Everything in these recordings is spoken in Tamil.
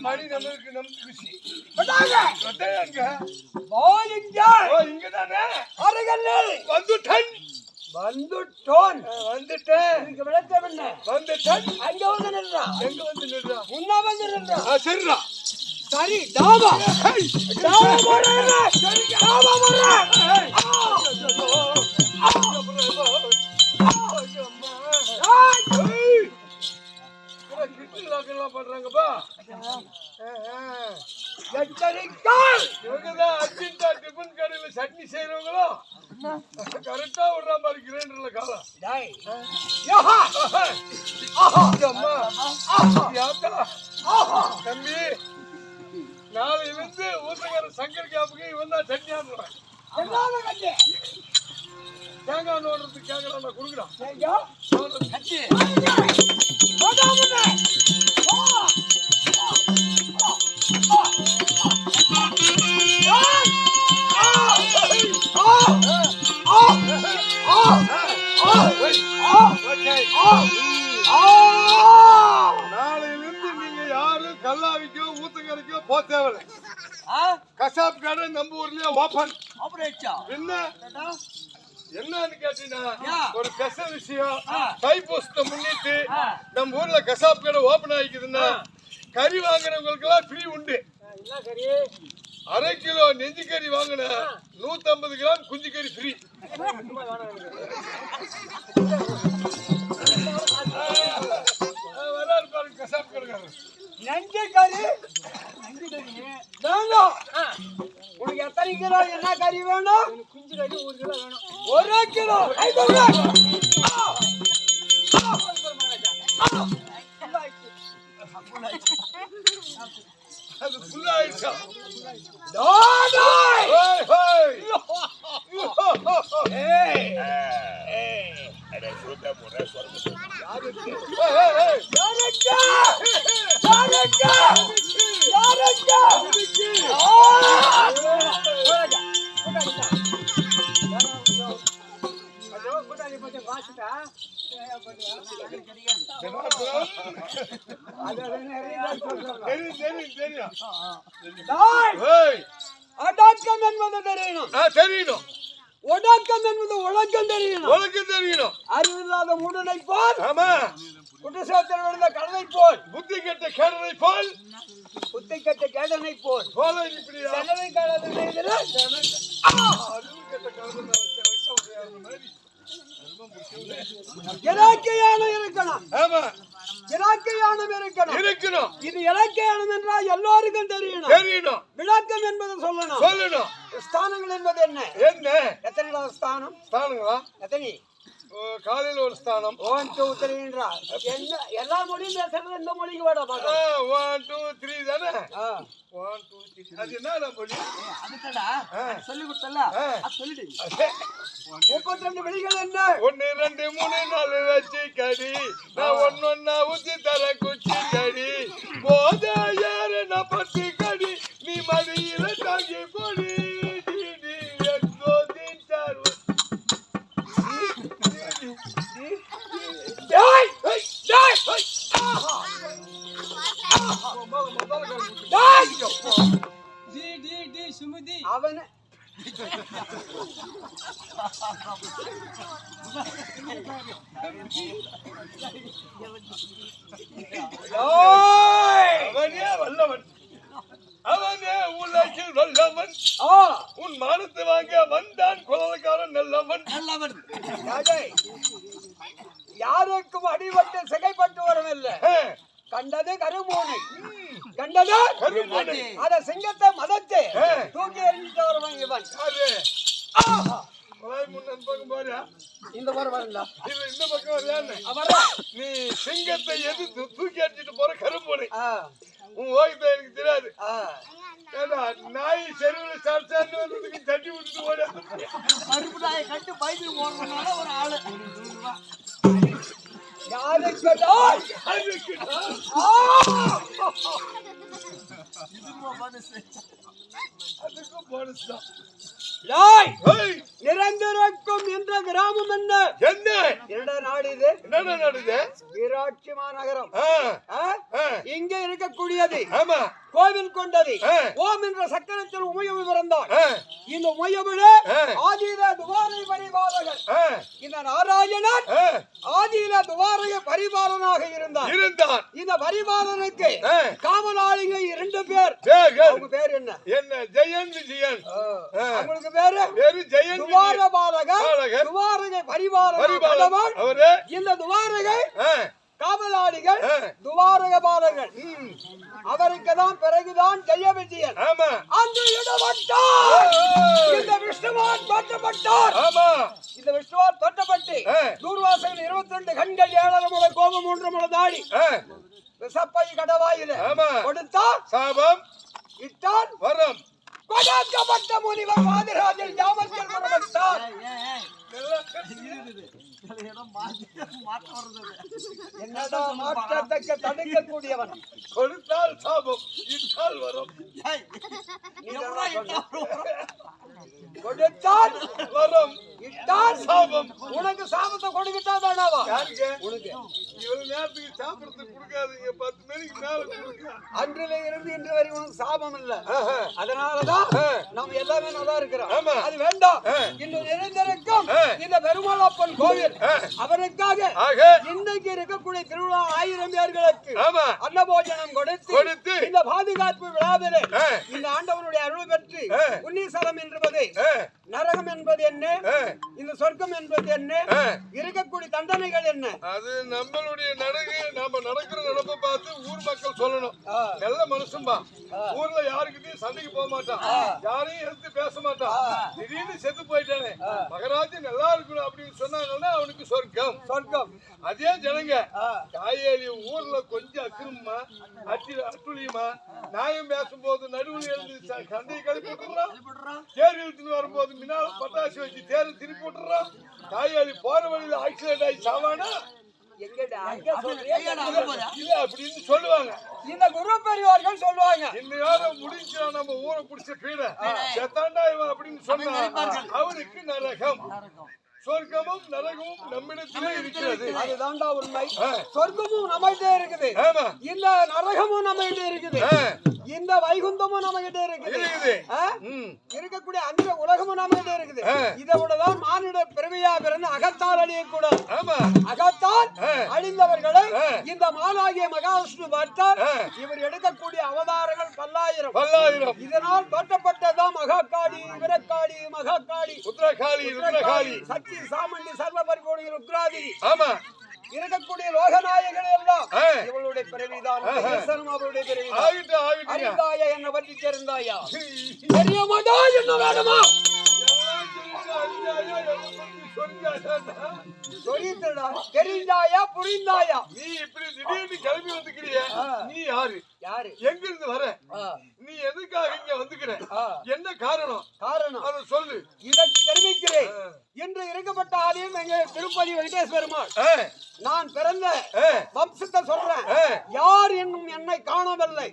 மணி நமக்கு நம் குஷி வந்துட்டேன் வந்துட்டோன் வந்துட்டேன் விளக்கம் என்ன வந்துட்டேன் அங்க வந்து நின்றா எங்க வந்து நின்றா முன்னா வந்து நின்றா சரிடா சரி டாபா டாபா போறேன் சரி டாபா போறேன் பண்றாங்கப்பா இவங்கதான் அர்ஜென்டா டிஃபன் கடையில சட்னி செய்யறவங்களும் கரெக்டா விடுற மாதிரி கிரைண்டர்ல காலம் தம்பி நாளையில இருந்து ஊத்தக்கார சங்கர் கேப்புக்கு இவன் தான் சட்னி ஆடுறான் தேங்காய் நோடுறதுக்கு கேட்கறான் நான் கொடுக்குறான் நாளையிலிருந்து நீங்க யாரும் கல்லாவிக்கோ ஊத்தங்கரைக்கோ போ தேவையில்லை. கசாப் கடை நம்ம ஊர்லயே ஓபன். என்னன்னு கேட்டீங்கன்னா ஒரு ஸ்பெஷல் விஷயம். தைப்பூசத்தை முன்னிட்டு நம்ம ஊர்ல கசாப் கடை ஓபன் ஆகிக்குதுன்னா கறி வாங்குறவங்களுக்கு எல்லாம் ஃப்ரீ உண்டு. அரை கிலோ நெஞ்சு கறி வாங்கின 150 கிராம் குஞ்சு கறி ஃப்ரீ. வராரு பாருங்க கசாப் கடைக்காரர். நெஞ்சு கறி உனக்கு எத்தனை கிலோ என்ன கறி வேணும்? குஞ்சு கறி 1 கிலோ வேணும். 1 கிலோ அது full ஆயிடுச்சா? அட சூட்ட முறை சொல்லுங்க. அடக்கம் என்பது தெரியணும். தெரியணும். ஒடக்கம் என்பது ஒழுக்கம் தெரியணும். ஒழுக்கம் தெரியணும். அறிவில்லாத மூடனை போல், ஆமா, குற்றச்சாட்டில் விழுந்த கடலை போல், புத்தி கெட்ட கேடனை போல், புத்தி கெட்ட கேடனை போல் போல இப்படியா செலவை காலத்தில் இலக்கியானம் இருக்கணும். ஆமா, இலக்கியானம் இருக்கணும். இருக்கணும். இது இலக்கியானம் என்றால் எல்லோருக்கும் தெரியணும். தெரியணும். விளக்கம் என்பது சொல்லணும். சொல்லணும். ஸ்தானங்கள் என்பது என்ன? என்ன எத்தனை ஸ்தானம்? ஸ்தானங்களா? எத்தனை? காலையில ஒரு ஸ்தானம். 1 2 3 என்றா என்ன எல்லா மொழியும் பேசுறது இந்த மொழிக்கு வேட பாக்க. 1 2 3 தானே? 1 2 3 அது என்னடா மொழி? அதுடா சொல்லி கொடுத்தல அது சொல்லிடு. 32 விழிகள் என்ன? 1 2 3 4 வச்சி கடி நான் ஒண்ணொண்ணா ஊத்தி தர குச்சி கடி போத யார நான் பத்தி கடி நீ மடியில தாங்கி போடி டி எக்கோ தின்சாரு டேய் டேய் டி சுமதி அவன அவனே வல்லவன், அவனே உலகில் வல்லவன். உன் மானத்தை வாங்க வந்தான் குலகாரன் நல்லவன். நல்லவன் யாருக்கும் அடிபட்டு சிகைப்பட்டு வரவில்லை. கண்டது கருமூனை, கண்டது கருமூனை. அத சிங்கத்தை மதத்தை தூக்கி எறிஞ்சிட்டு வருவான் இவன். இந்த வரல இந்த பக்கம் நீ சிங்கத்தை எதிர்த்து தூக்கி அடிச்சுட்டு போற கரும்புனை. உன் ஓய்வு எனக்கு தெரியாது. நாய் செருவில் சாப்பிட்டு வந்ததுக்கு தட்டி விட்டுட்டு ஓட கருப்பு நாயை கட்டு பைக்கில் போடுறதுனால ஒரு ஆளு நிரந்தரக்கும் என்ற கிராமம் என்ன? என்ன நாடு இது? என்ன நாடு இது? வீராட்சி மாநகரம். இங்க இருக்கக்கூடியது கோவில் கொண்டது. ஓம் என்ற சக்கரத்தில் உமையவு பிறந்தார். இந்த உமையவிட ஆதியில துவாரை பரிபாலகர். இந்த நாராயணன் ஆதியில துவாரை பரிபாலனாக இருந்தார். இந்த பரிபாலனுக்கு காமலாளிங்க 2 பேர். அவங்க பேர் என்ன? என்ன? ஜெயன் விஜயன். அவங்களுக்கு பேரு ஜெயன் துவார பாலகர், துவாரகை பரிபாலகர். இந்த துவாரகை காவலாளிகள் துவாரக பாலகர். அவருக்கு தான் பிறகுதான் ஜெய விஜயன். அந்த இடவட்டார் இந்த விஷ்ணுவான் தோற்றப்பட்டார். இந்த விஷ்ணுவான் தோற்றப்பட்டு தூர்வாசகன் 22 கண்கள் 7 முளை கோபம் 3 முளை தாடி விசப்பை கடவாயில கொடுத்தார் சாபம் இட்டான் வரம் கொடாக்கப்பட்ட முனிவர் வாதிராஜில் ஜாமத்தில் புறப்பட்டார். என்னடா மாற்றத்தக்க தடுக்கக்கூடியவன். கொடுத்தால் சாபம் இட்டால் வரும். கொடுத்தால் வரும் இட்டால் சாபம். உனக்கு சாபத்தை கொடுக்கிட்டா தானாவா? யாருக்கு? உனக்கு. இவ்வளவு நேரத்துக்கு சாப்பிடறதுக்கு கொடுக்காதீங்க. 10 மணிக்கு மேல கொடுங்க. அன்றில இருந்து இன்று வரை உனக்கு சாபம் இல்ல. அதனாலதான் நம்ம எல்லாமே நல்லா இருக்கிறோம். அது வேண்டாம். இன்று நிறைந்திருக்கும் இந்த பெருமாளப்பன் கோவில் அவருக்காக இன்னைக்கு இருக்கக்கூடிய திருவிழா 1000 பேர்களுக்கு அன்னபோஜனம் கொடுத்து இந்த பாதுகாப்பு விழாவிலே இந்த ஆண்டவனுடைய அருள் பெற்று புண்ணியசலம் என்பது நரகம் என்பது என்ன, இந்த சொர்க்கம் என்பது என்ன, இருக்கக்கூடிய தண்டனைகள் என்ன, அது நம்மளுடைய நாம நடக்கிற நடப்பை பார்த்து ஊர் மக்கள் சொல்லணும். நல்ல மனுஷன்பா, ஊர்ல யாருக்கிட்டையும் சண்டைக்கு போக மாட்டான், யாரையும் எடுத்து பேச மாட்டான். திடீர்னு செத்து போயிட்டானே மகராஜ் நல்லா இருக்கணும் அப்படின்னு சொன்னாங்கன்னா அவனுக்கு சொர்க்கம். சொர்க்கம். அதே ஜனங்க காயேரி ஊர்ல கொஞ்சம் அக்கிரமா அட்டுழியுமா நியாயம் பேசும்போது நடுவில் எழுந்து சண்டையை கழுப்பி விட்டுறான். தேர் இழுத்துன்னு வரும்போது மின்னால பட்டாசு வச்சு தேரை திருப்பி விட்டுறான். தாயாளி போற வழியில ஆக்சிடென்ட் ஆகி சாவானா இல்ல அப்படின்னு சொல்லுவாங்க. இந்த குரு பெரியவர்கள் சொல்லுவாங்க. இன்னையோட முடிஞ்சா நம்ம ஊரை பிடிச்ச பீட செத்தாண்டா இவன் அப்படின்னு சொன்னா அவனுக்கு நரகம். சொர்க்கமும் நரகமும் நம்மிடத்திலே இருக்கிறது. அதுதான்டா உண்மை. சொர்க்கமும் நம்மகிட்ட இருக்குது, இந்த நரகமும் நம்மகிட்ட இருக்குது, இந்த வைகுந்தமும் நம்மகிட்ட இருக்குது, இருக்கக்கூடிய அந்த உலகமும் நம்மகிட்ட இருக்குது. இதை விடதான் மானிட பிறவியா பிறந்து அகத்தால் அழியக்கூடாது. அகத்தால் அழிந்தவர்களை இந்த மானாகிய மகாவிஷ்ணு பார்த்தார். இவர் எடுக்கக்கூடிய அவதாரங்கள் பல்லாயிரம். இதனால் தோற்றப்பட்டதான் மகாகாளி, விரக்காளி, மகாகாளி, உத்ரகாளி, சக்தி, சாமண்டி, சர்வ பரிபூர்ண ருத்ராதி. ஆமா, இருக்கக்கூடிய லோகநாயகர்கள் எல்லாம் இவளுடைய பிறவிதான். அவருடைய பிறவிதான். அறிந்தாயா என்ன பற்றி தெரிந்தாயா? தெரிய மாட்டா என்ன வேணுமா? தெரிந்தாயா புரிந்தாயா? நீ இப்படி திடீர்னு கிளம்பி வந்துக்கிறிய, நீ யாரு? எங்க இருந்து வர? நீ எதுக்காக இங்க வந்துக்கிற? என்ன காரணம் அதை சொல்லு. இதை தெரிவிக்கிறேன். இன்று இருக்கப்பட்ட ஆலயம் எங்க திருப்பதி வெங்கடேஸ்வர பெருமாள். நான் பிறந்த வம்சத்தை சொல்றேன். யார் என்னும் என்னை காணவில்லை.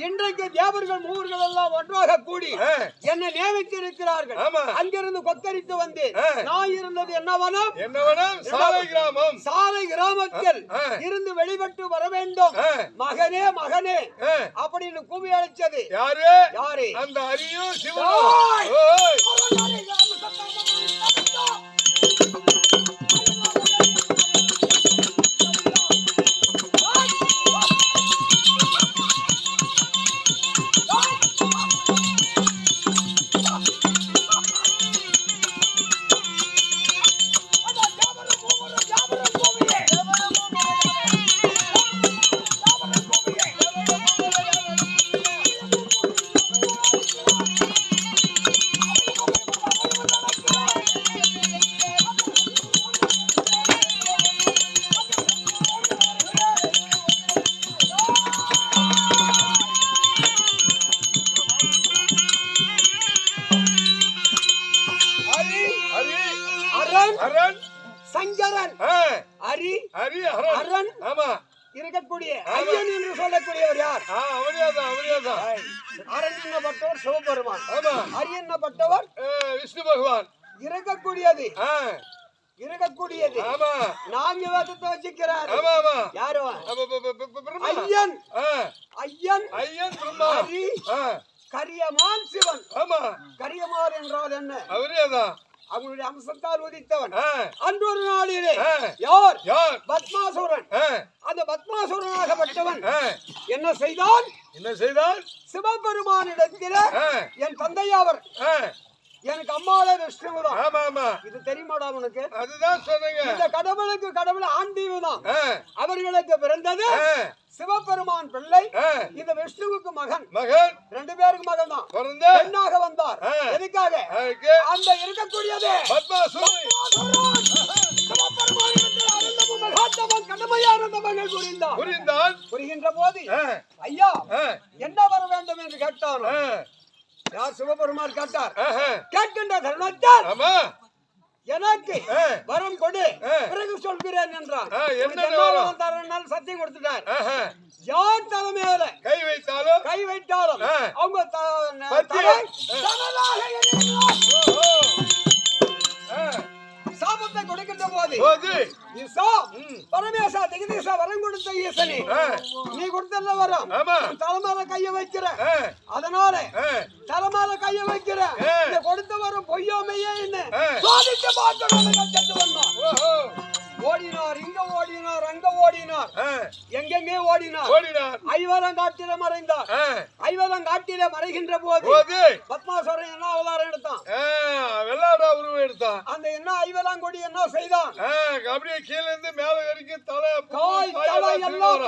இன்றைக்கு தேவர்கள் மூவர்கள் எல்லாம் ஒன்றாக கூடி என்னை நியமித்து இருக்கிறார்கள். அங்கிருந்து கொத்தரித்து வந்தேன். நான் இருந்தது என்னவனம்? சாலை கிராமத்தில் இருந்து வெளிப்பட்டு வர வேண்டும். மகனே மகனே அப்படின்னு கூவி அழைச்சது யாரு? அந்த அரியும் சிவனும். சங்கரன், அரண் இருக்கக்கூடிய ஐயன் என்று சொல்லக்கூடியவர் யார்? அரண் என்னப்பட்டவர் சிவபெருமான். அரியன் என்னப்பட்டவர் விஷ்ணு பகவான். இருக்கக்கூடியது நான்கு வேதத்தை வச்சுக்கிறார். யாரு? ஐயன், ஹரி, கரியமான், சிவன். கரியமான் என்றால் என்ன? அவரேதான் அவனுடைய அம்சத்தால் உதித்தவன். அன்றொரு நாளிலே யார்? பத்மாசுரன். அந்த பத்மாசுரனாகப்பட்டவன் என்ன செய்தான்? சிவபெருமானிடத்தில் என் தந்தையாவர் எனக்கு அம்மாவே விஷ்ணுதான். இது தெரியுமாடா உனக்கு? அதுதான் சொன்னீங்க. இந்த கடவுள் ஆண் தெய்வம். அவர்களுக்கு பிறந்தது சிவபெருமான் பிள்ளை. இந்த விஷ்ணுவுக்கு மகன். ரெண்டு பேருக்கு மகன் தான். பெண்ணாக வந்தார். எதுக்காக? அந்த இருக்கக்கூடியது புரிகின்ற போது ஐயா என்ன வர வேண்டும் என்று கேட்டார். யார்? சிவபெருமான் கேட்டார். கேட்கின்ற தருணத்தில் எனக்கு வரம் கொடு, பிறகு சொல்கிறேன் என்றார். சத்தியம் கொடுத்துட்டார். யார் தலைமையில கை வைத்தாலும் அவங்க சாபத்தை கொடுக்கின்ற போது பரமேசா ஜெகதீசா வரம் கொடுத்த ஈசனே, நீ கொடுத்த வரம் தலைமையில கைய வைக்கிற, அதனால தலைமையில கைய வைக்கிற, கொடுத்த வரம் பொய்யோமையே என்ன சோதித்து பார்த்து ஓடினார். இங்க ஓடினார், அங்க ஓடினார், எங்கெங்கே ஓடினார். ஐவரங்காட்டில மறைந்தார். ஐவரங்காட்டில மறைகின்ற போது பத்மாசுரன் என்ன அவதாரம் எடுத்தான்? வெள்ளாடா உருவம் எடுத்தான். அந்த என்ன ஐவராங்கொடி என்ன செய்தான்? அப்படியே கீழே இருந்து மேல வரைக்கும் தலை எல்லாம்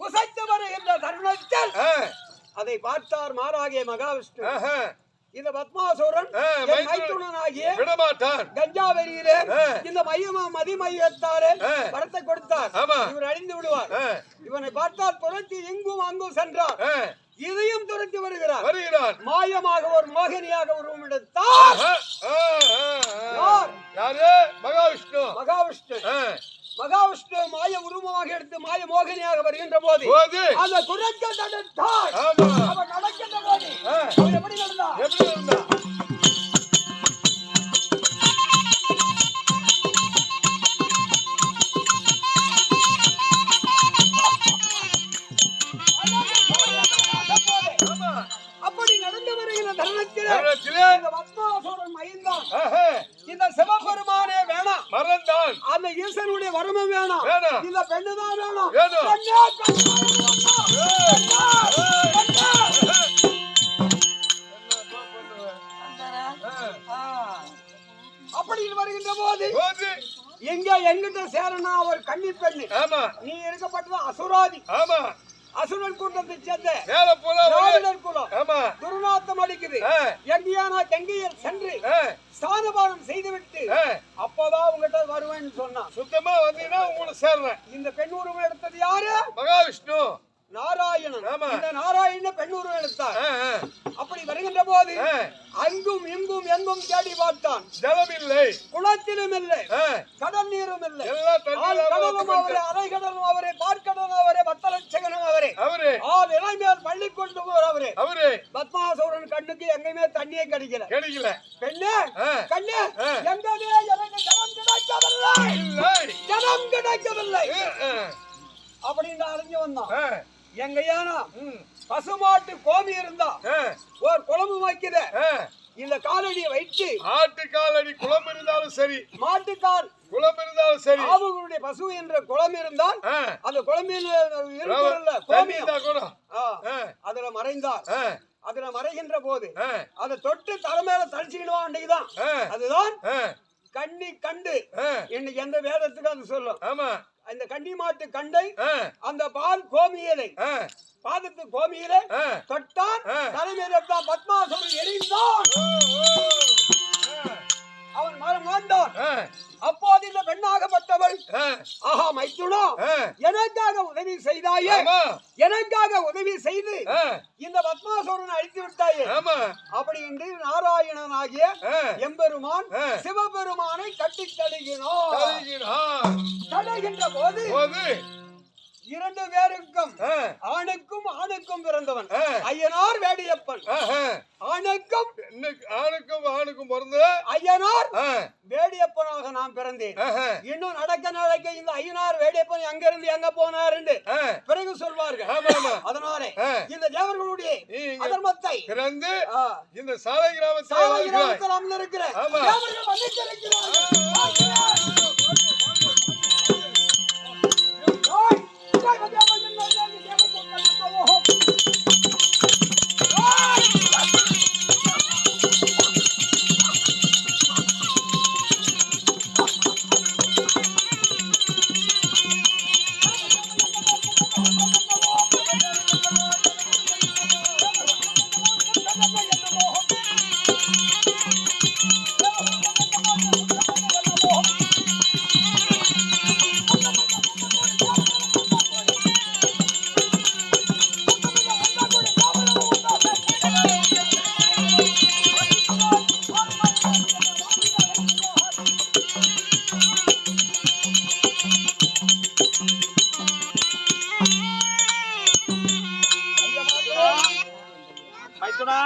புசைத்து வருகின்ற தருணத்தில் அதை பார்த்தார் மாறாகிய மகாவிஷ்ணு. இந்த பத்மாசுரன் மைத்துனனாகிய விடமாட்டான் கஞ்சாவெறியிலே இந்த மதிமையத்தாரே வரத்தை கொடுத்தார். இவர் அழிந்து விடுவார். இவனை பார்த்தால் துரத்தி இங்கும் அங்கும் சென்றார். இதையும் துரத்தி வருகிறார். மாயமாக ஒரு மோகினியாக உருவம் எடுத்தார். மகாவிஷ்ணு மாய உருவமாக எடுத்து மாய மோகினியாக வருகின்ற போது அந்த குரங்க தடுத்தார். அவன் நடக்கின்ற போது அவன் எப்படி நடந்தான்? அப்படி நடந்து வருகிற தருணத்திலே இந்த பத்மாசுரன் மைந்தான் இந்த சிவபெருமானே வேணாம் மறந்தான். அந்த ஈசனுடைய வரமும் வேணாம். இந்த பெண்ணுதான் வேணும். அப்படி வருகின்ற போது எங்க எங்கிட்ட சேரனா ஒரு கன்னி பெண்ணு. நீ இருக்கப்பட்டது அசுராதி. அசுரன் கூட்டத்தை சேர்ந்த குலம் துர்நாத்தம் அடிக்குது. எங்கேயானா கங்கையில் சென்று ஸ்நானபானம் செய்துவிட்டு அப்பதான் உங்ககிட்ட வருவேன்னு சொன்னா சுத்தமா வந்தீங்கன்னா உங்களுக்கு சேர்றேன். இந்த பெண் உருவம் எடுத்தது யாரு? மகாவிஷ்ணு நாராயணன். இந்த நாராயண பெண் உருவம் எடுத்தார். அப்படி வருகின்ற போது அங்கும் இங்கும் எங்கும் தேடி பார்த்தான். ஜலம் இல்லை, குளத்திலும் இல்லை, கடல் நீரும் இல்லை. கடலும் அவரே, அலைகடலும் அவரே, பார்க்கடலும் அவரே, பத்தலட்சகனும் அவரே, இலை மேல் பள்ளி கொண்டு அவரே. பத்மாசுரன் கண்ணுக்கு எங்கேயுமே தண்ணியே கிடைக்கல. பெண்ணே கண்ணே எங்கவே எனக்கு ஜலம் கிடைக்கவில்லை அப்படின்னு அலைஞ்சு வந்தான். எங்கயானா பசுமாட்டு கோமி இருந்தா ஒரு குழம்பு வைக்குத இந்த காலடியை வைத்து ஆட்டு காலடி குளம் இருந்தாலும் சரி, மாட்டுக்கால் குளம் இருந்தாலும் சரி, ஆவுகளுடைய பசு என்ற குளம் இருந்தால் அந்த குளம்பில் அதுல மறைந்தார். அதுல மறைகின்ற போது அதை தொட்டு தலைமையில தழிச்சுக்கிடுவான். அன்னைக்குதான் அதுதான் கண்ணி கண்டு. இன்னைக்கு எந்த வேதத்துக்கு அது சொல்லும். அந்த கன்னி மாட்டு கண்டை அந்த பால் கோமியலை பாதத்து கோமியிலே தொட்டான். தலைமையில பத்மாசுரன் எரிந்தான். அவன் மரம் மாண்டான். அப்போது இந்த பெண்ணாகப்பட்டவள் ஆஹா மைத்துனா எனக்காக உதவி செய்தாயே, எனக்காக உதவி செய்து இந்த பத்மாசுரனை அழித்து விட்டாயே அப்படி என்று நாராயணனாகிய எம்பெருமான் சிவபெருமானை கட்டி தழுகினார். தழுகின்ற போது இரண்டு பேருக்கும் ஆணுக்கும் ஆணுக்கும் பிறந்தவன் ஐயனார் வேடியப்பன். ஆணுக்கும் பிறந்த ஐயனார் வேடியப்பனாக நான் பிறந்தேன். இன்னும் நடக்க இந்த ஐயனார் வேடியப்பன் எங்க இருந்து எங்க போனார் என்று பிறகு சொல்வார்கள். அதனாலே இந்த தேவர்களுடைய அதர்மத்தை பிறந்து இந்த சாலை கிராமத்தில் அமர்ந்திருக்கிற தேவர்கள் வந்திருக்கிறார்கள். மைத்துனா